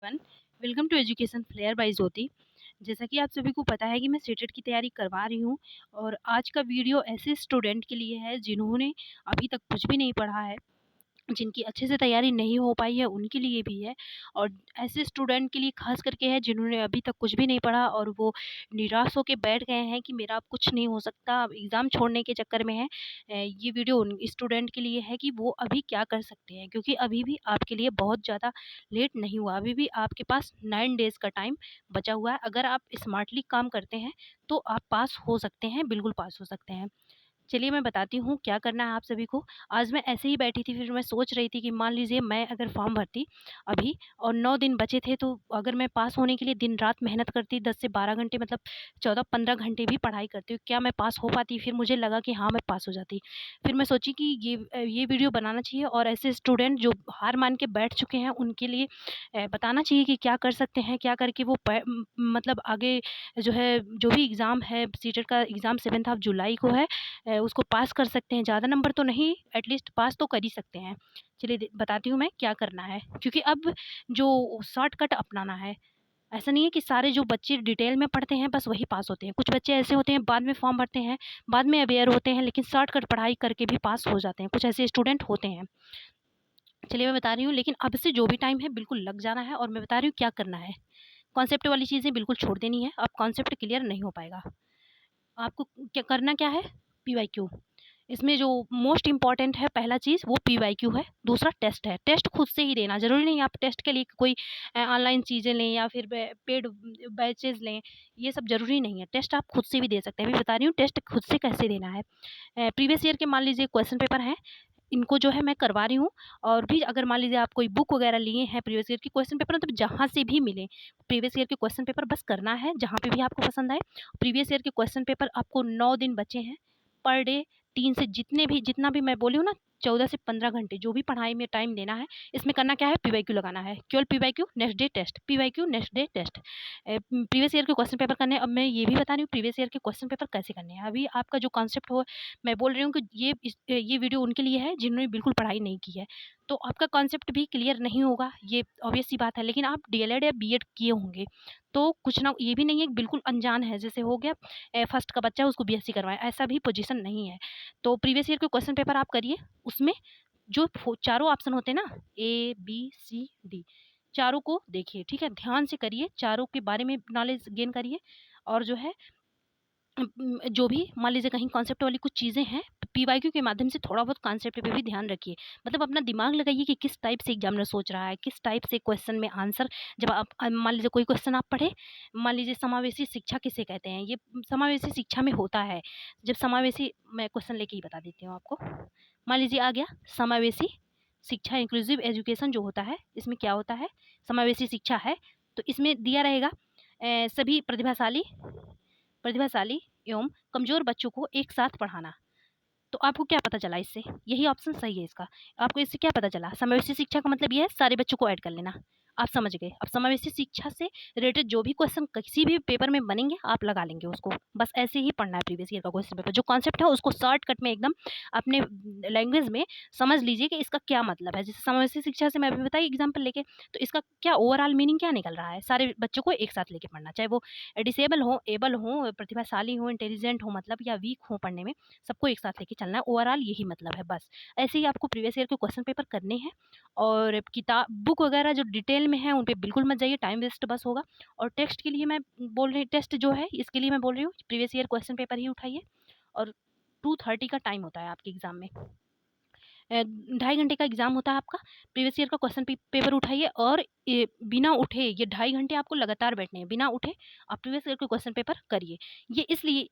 Everyone, welcome to education flair by Jyoti. जैसा कि आप सभी को पता है कि मैं सीटेट की तैयारी करवा रही हूँ और आज का वीडियो ऐसे स्टूडेंट के लिए है जिन्होंने अभी तक कुछ भी नहीं पढ़ा है, जिनकी अच्छे से तैयारी नहीं हो पाई है उनके लिए भी है। और ऐसे स्टूडेंट के लिए ख़ास करके है जिन्होंने अभी तक कुछ भी नहीं पढ़ा और वो निराश होके बैठ गए हैं कि मेरा अब कुछ नहीं हो सकता, अब एग्ज़ाम छोड़ने के चक्कर में है। ये वीडियो उन स्टूडेंट के लिए है कि वो अभी क्या कर सकते हैं, क्योंकि अभी भी आपके लिए बहुत ज़्यादा लेट नहीं हुआ। अभी भी आपके पास 9 डेज़ का टाइम बचा हुआ है। अगर आप स्मार्टली काम करते हैं तो आप पास हो सकते हैं, बिल्कुल पास हो सकते हैं। चलिए मैं बताती हूँ क्या करना है आप सभी को। आज मैं ऐसे ही बैठी थी, फिर मैं सोच रही थी कि मान लीजिए मैं अगर फॉर्म भरती अभी और 9 दिन बचे थे, तो अगर मैं पास होने के लिए दिन-रात मेहनत करती 10 से 12 घंटे, मतलब 14-15 घंटे भी पढ़ाई करती, क्या मैं पास हो पाती? फिर मुझे लगा कि हाँ, मैं पास हो जाती। फिर मैं सोची कि ये वीडियो बनाना चाहिए और ऐसे स्टूडेंट जो हार मान के बैठ चुके हैं उनके लिए बताना चाहिए कि क्या कर सकते हैं, क्या करके वो मतलब आगे जो है, जो भी एग्ज़ाम है, सीटेट का एग्ज़ाम 7th ऑफ जुलाई को है, उसको पास कर सकते हैं। ज़्यादा नंबर तो नहीं, एटलीस्ट पास तो कर ही सकते हैं। चलिए बताती हूँ मैं क्या करना है, क्योंकि अब जो शॉर्टकट अपनाना है। ऐसा नहीं है कि सारे जो बच्चे डिटेल में पढ़ते हैं बस वही पास होते हैं। कुछ बच्चे ऐसे होते हैं, बाद में फॉर्म भरते हैं, बाद में अवेयर होते हैं, लेकिन शॉर्टकट पढ़ाई करके भी पास हो जाते हैं। कुछ ऐसे स्टूडेंट होते हैं। चलिए मैं बता रही हूँ, लेकिन अब से जो भी टाइम है बिल्कुल लग जाना है और मैं बता रही हूँ क्या करना है। कॉन्सेप्ट वाली चीज़ें बिल्कुल छोड़ देनी है, अब कॉन्सेप्ट क्लियर नहीं हो पाएगा। आपको क्या करना क्या है? पीवाईक्यू। इसमें जो मोस्ट इम्पॉर्टेंट है, पहला चीज़ वो पीवाईक्यू है, दूसरा टेस्ट है। टेस्ट खुद से ही देना, ज़रूरी नहीं आप टेस्ट के लिए कोई ऑनलाइन चीज़ें लें या फिर पेड बैचेज़ लें, ये सब ज़रूरी नहीं है। टेस्ट आप खुद से भी दे सकते हैं। अभी बता रही हूँ टेस्ट खुद से कैसे देना है। प्रीवियस ईयर के मान लीजिए क्वेश्चन पेपर हैं, इनको जो है मैं करवा रही हूँ। और भी अगर मान लीजिए आप कोई बुक वगैरह लिए हैं प्रीवियस ईयर की क्वेश्चन पेपर, मतलब जहाँ से भी मिले प्रीवियस ईयर के क्वेश्चन पेपर बस करना है, जहाँ पे भी आपको पसंद आए। प्रीवियस ईयर के क्वेश्चन पेपर आपको 9 दिन बचे हैं, पर डे 3 से जितना भी मैं बोली हूँ ना, 14 से 15 घंटे जो भी पढ़ाई में टाइम देना है, इसमें करना क्या है, पीवाईक्यू लगाना है। केवल PYQ next day test, PYQ next day test. Previous year के क्वेश्चन पेपर करने हैं। अब मैं ये भी बता रही हूँ प्रीवियस ईयर के क्वेश्चन पेपर कैसे करने हैं। अभी आपका जो कॉन्सेप्ट हो, मैं बोल रही हूँ कि ये वीडियो उनके लिए है जिन्होंने बिल्कुल पढ़ाई नहीं की है। तो आपका कॉन्सेप्ट भी क्लियर नहीं होगा, ये ऑब्वियस सी बात है। लेकिन आप डीएलएड या बीएड किए होंगे, तो कुछ ना, ये भी नहीं है कि बिल्कुल अनजान है, जैसे हो गया फर्स्ट का बच्चा उसको बीएससी करवाएं, ऐसा भी पोजीशन नहीं है। तो प्रीवियस ईयर के क्वेश्चन पेपर आप करिए, उसमें जो चारों ऑप्शन होते हैं ना, ए बी सी डी, चारों को देखिए, ठीक है, ध्यान से करिए, चारों के बारे में नॉलेज गेन करिए। और जो है जो भी मान लीजिए कहीं कॉन्सेप्ट वाली कुछ चीज़ें हैं, पीवाईक्यू के माध्यम से थोड़ा बहुत कॉन्सेप्ट पे भी ध्यान रखिए। मतलब अपना दिमाग लगाइए कि किस टाइप से एग्जामिनर सोच रहा है, किस टाइप से क्वेश्चन में आंसर। जब आप मान लीजिए कोई क्वेश्चन आप पढ़े, मान लीजिए समावेशी शिक्षा किसे कहते हैं, ये समावेशी शिक्षा में होता है। जब समावेशी, मैं क्वेश्चन लेके ही बता देती हूँ आपको। मान लीजिए आ गया समावेशी शिक्षा, इंक्लूसिव एजुकेशन जो होता है, इसमें क्या होता है, समावेशी शिक्षा है तो इसमें दिया रहेगा सभी प्रतिभाशाली एवं कमज़ोर बच्चों को एक साथ पढ़ाना। तो आपको क्या पता चला इससे? यही ऑप्शन सही है इसका। आपको इससे क्या पता चला? समावेशी शिक्षा का मतलब ये है सारे बच्चों को ऐड कर लेना। आप समझ गए। अब समावेशी शिक्षा से रिलेटेड जो भी क्वेश्चन किसी भी पेपर में बनेंगे, आप लगा लेंगे उसको। बस ऐसे ही पढ़ना है प्रीवियस ईयर का क्वेश्चन पेपर। जो कॉन्सेप्ट है उसको शॉर्टकट में एकदम अपने लैंग्वेज में समझ लीजिए कि इसका क्या मतलब है। जैसे समावेशी शिक्षा से मैं अभी बताई एग्जाम्पल लेके, तो इसका क्या ओवरऑल मीनिंग क्या निकल रहा है? सारे बच्चों को एक साथ लेके पढ़ना, चाहे वो डिसेबल हो, एबल हो, प्रतिभाशाली हो, इंटेलिजेंट हो, मतलब या वीक हो पढ़ने में, सबको एक साथ लेके चलना है। ओवरऑल यही मतलब है बस। ऐसे ही आपको प्रीवियस ईयर के क्वेश्चन पेपर करने हैं। और किताब बुक वगैरह जो डिटेल में है उन पे बिल्कुल मत जाइए, टाइम वेस्ट बस होगा। और टेस्ट के लिए मैं बोल रही, टेस्ट जो है इसके लिए मैं बोल रही हूँ प्रीवियस ईयर क्वेश्चन पेपर ही उठाइए। और 2:30 का टाइम होता है आपके एग्ज़ाम में, 2.5 घंटे का एग्ज़ाम होता है आपका। प्रीवियस ईयर का क्वेश्चन पेपर उठाइए और बिना उठे, ये 2.5 घंटे आपको लगातार बैठने हैं, बिना उठे आप प्रीवियस ईयर के क्वेश्चन पेपर करिए। ये इसलिए,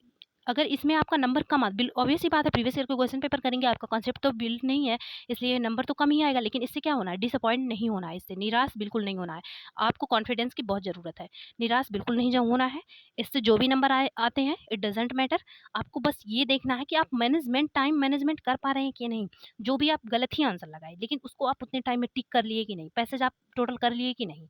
अगर इसमें आपका नंबर कम आ, ऑब्वियस सी बात है, प्रीवियस ईयर के क्वेश्चन पेपर करेंगे, आपका कॉन्सेप्ट तो बिल्ड नहीं है, इसलिए नंबर तो कम ही आएगा। लेकिन इससे क्या होना है, डिसअपॉइंट नहीं होना है, इससे निराश बिल्कुल नहीं होना है। आपको कॉन्फिडेंस की बहुत ज़रूरत है, निराश बिल्कुल नहीं होना है। इससे जो भी नंबर आते हैं इट डजेंट मैटर। आपको बस ये देखना है कि आप टाइम मैनेजमेंट कर पा रहे हैं कि नहीं। जो भी आप गलत ही आंसर लगाए, लेकिन उसको आप उतने टाइम में टिक कर लिए कि नहीं, पैसेज आप टोटल कर लिए कि नहीं।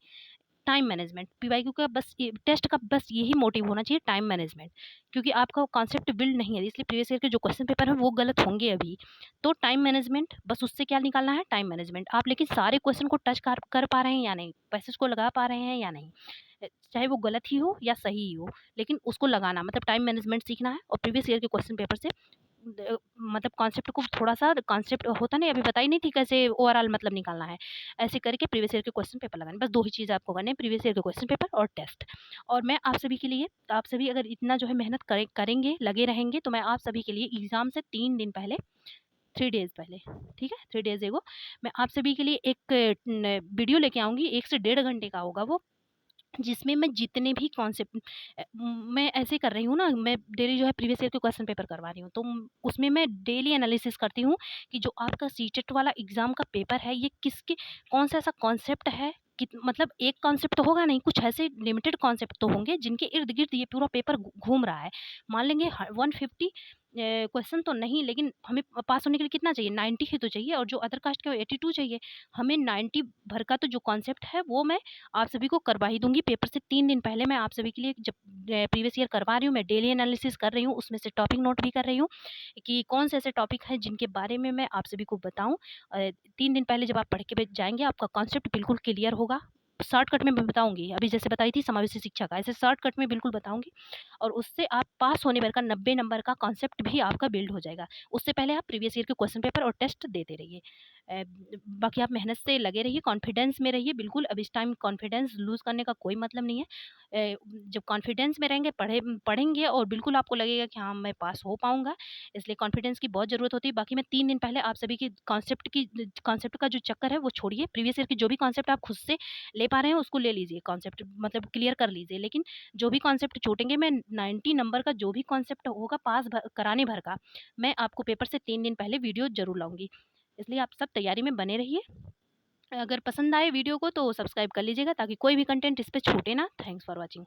Time management. पीवाईक्यू का बस ये टेस्ट का बस यही मोटिव होना चाहिए, टाइम मैनेजमेंट, क्योंकि आपका वो कॉन्सेप्ट बिल्ड नहीं है, इसलिए प्रीवियस ईयर के जो क्वेश्चन पेपर है वो गलत होंगे अभी। तो टाइम मैनेजमेंट, बस उससे क्या निकालना है, टाइम मैनेजमेंट। आप लेकिन सारे क्वेश्चन को टच कर पा रहे हैं या नहीं, पैसेज को लगा पा रहे हैं या नहीं, चाहे वो गलत ही हो या सही ही हो, लेकिन उसको लगाना मतलब टाइम मैनेजमेंट सीखना है। और प्रीवियस ईयर के क्वेश्चन पेपर से मतलब कॉन्सेप्ट को थोड़ा-सा, कॉन्सेप्ट होता नहीं, अभी बताई नहीं थी कैसे ओवरऑल मतलब निकालना है। ऐसे करके प्रीवियस ईयर के क्वेश्चन पेपर लगाने, बस 2 ही चीज़ आपको करनी है, प्रीवियस ईयर के क्वेश्चन पेपर और टेस्ट। और मैं आप सभी के लिए, आप सभी अगर इतना जो है मेहनत करेंगे, लगे रहेंगे, तो मैं आप सभी के लिए एग्ज़ाम से 3 दिन पहले, 3 डेज़ पहले, ठीक है? 3 डेज़ एगो मैं आप सभी के लिए एक न वीडियो लेके आऊँगी, 1 से डेढ़ घंटे का होगा वो, जिसमें मैं जितने भी कॉन्सेप्ट मैं ऐसे कर रही हूँ ना, मैं डेली जो है प्रीवियस ईयर के क्वेश्चन पेपर करवा रही हूँ, तो उसमें मैं डेली एनालिसिस करती हूँ कि जो आपका सीटेट वाला एग्ज़ाम का पेपर है, ये किसके कौन-सा ऐसा कॉन्सेप्ट है, मतलब एक कॉन्सेप्ट तो होगा नहीं, कुछ ऐसे लिमिटेड कॉन्सेप्ट तो होंगे जिनके इर्द-गिर्द ये पूरा पेपर घूम रहा है। मान लेंगे 150 क्वेश्चन तो नहीं, लेकिन हमें पास होने के लिए कितना चाहिए, 90 ही तो चाहिए, और जो अदर कास्ट के 82 चाहिए। हमें 90 भर का तो जो कॉन्सेप्ट है वो मैं आप सभी को करवा ही दूँगी। पेपर से 3 दिन पहले मैं आप सभी के लिए, जब प्रीवियस ईयर करवा रही हूँ, मैं डेली एनालिसिस कर रही हूँ, उसमें से टॉपिक नोट भी कर रही हूँ कि कौन से ऐसे टॉपिक हैं जिनके बारे में मैं आप सभी को बताऊँ। 3 दिन पहले जब आप पढ़ के जाएँगे, आपका कॉन्सेप्ट बिल्कुल क्लियर होगा। शॉर्टकट में मैं बताऊँगी, अभी जैसे बताई थी समावेशी शिक्षा का, ऐसे शॉर्टकट में बिल्कुल बताऊँगी, और उससे आप पास होने भर का 90 नंबर का कॉन्सेप्ट भी आपका बिल्ड हो जाएगा। उससे पहले आप प्रीवियस ईयर के क्वेश्चन पेपर और टेस्ट देते रहिए। अ, बाकी आप मेहनत से लगे रहिए, कॉन्फिडेंस में रहिए बिल्कुल। अब इस टाइम कॉन्फिडेंस लूज़ करने का कोई मतलब नहीं है। जब कॉन्फिडेंस में रहेंगे, पढ़ेंगे, और बिल्कुल आपको लगेगा कि हाँ, मैं पास हो पाऊँगा, इसलिए कॉन्फिडेंस की बहुत ज़रूरत होती है। बाकी मैं 3 दिन पहले आप सभी की कॉन्सेप्ट का जो चक्कर है वो छोड़िए, प्रीवियस ईयर के जो भी कॉन्सेप्ट आप खुद से ले पा रहे हैं उसको ले लीजिए, कॉन्सेप्ट मतलब क्लियर कर लीजिए। लेकिन जो भी कॉन्सेप्ट छूटेंगे, मैं 90 नंबर का जो भी कॉन्सेप्ट होगा पास कराने भर का, मैं आपको पेपर से 3 दिन पहले वीडियो ज़रूर लाऊँगी। इसलिए आप सब तैयारी में बने रहिए। अगर पसंद आए वीडियो को तो सब्सक्राइब कर लीजिएगा, ताकि कोई भी कंटेंट इस पे छूटे ना। Thanks for watching.